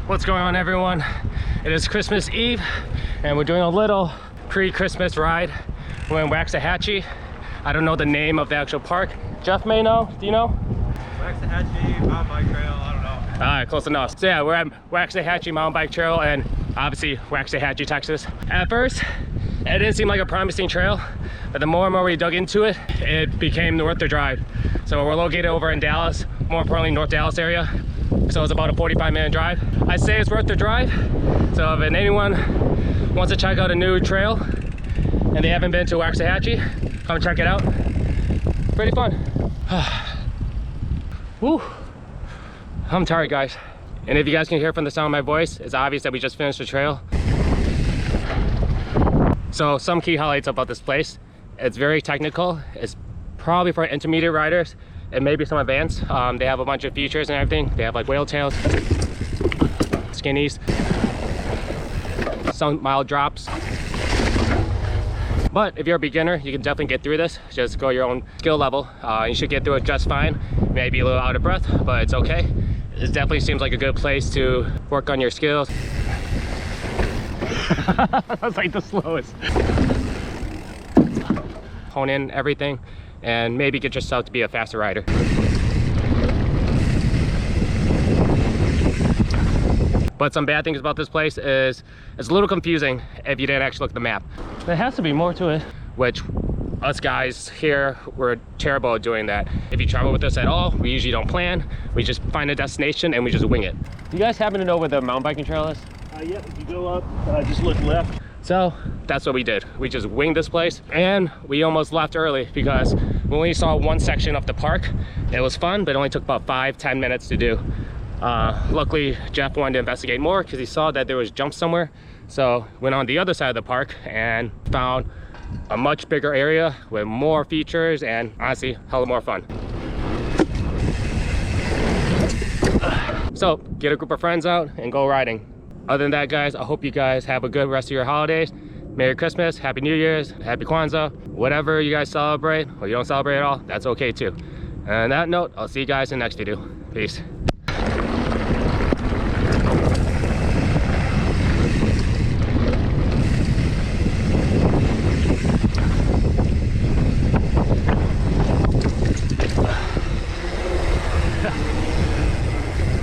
What's going on, everyone? It is Christmas Eve and we're doing a little pre-Christmas ride. We're in Waxahachie. I don't know the name of the actual park. Jeff may know. Do you know? Waxahachie mountain bike trail, I don't know. All right, close enough. So yeah, we're at Waxahachie mountain bike trail and obviously Waxahachie, Texas. At first, it didn't seem like a promising trail, but the more and more we dug into it, it became worth the drive. So we're located over in Dallas, more importantly, North Dallas area. So it's about a 45-minute drive. I say it's worth the drive. So if anyone wants to check out a new trail and they haven't been to Waxahachie, come check it out. Pretty fun. Woo. I'm tired, guys. And if you guys can hear from the sound of my voice, it's obvious that we just finished the trail. So some key highlights about this place. It's very technical. It's probably for intermediate riders and maybe some advanced. They have a bunch of features and everything. They have like whale tails, skinnies, some mild drops. But if you're a beginner, you can definitely get through this. Just go your own skill level. You should get through it just fine. Maybe a little out of breath, but it's okay. It definitely seems like a good place to work on your skills. That's like the slowest. Hone in everything and maybe get yourself to be a faster rider. But some bad things about this place is it's a little confusing if you didn't actually look at the map. There has to be more to it, which us guys here, we're terrible at doing that. If you travel with us at all, we usually don't plan. We just find a destination and we just wing it. You guys happen to know where the mountain biking trail is? Yeah, if you go up, just look left. So that's what we did. We just winged this place and we almost left early because we only saw one section of the park. It was fun, but it only took about 5-10 minutes to do. Luckily, Jeff wanted to investigate more because he saw that there was jumps somewhere. So went on the other side of the park and found a much bigger area with more features and honestly, hella more fun. So get a group of friends out and go riding. Other than that, guys, I hope you guys have a good rest of your holidays. Merry Christmas, Happy New Year's, Happy Kwanzaa, whatever you guys celebrate or you don't celebrate at all, that's okay too. And on that note, I'll see you guys in the next video. Peace.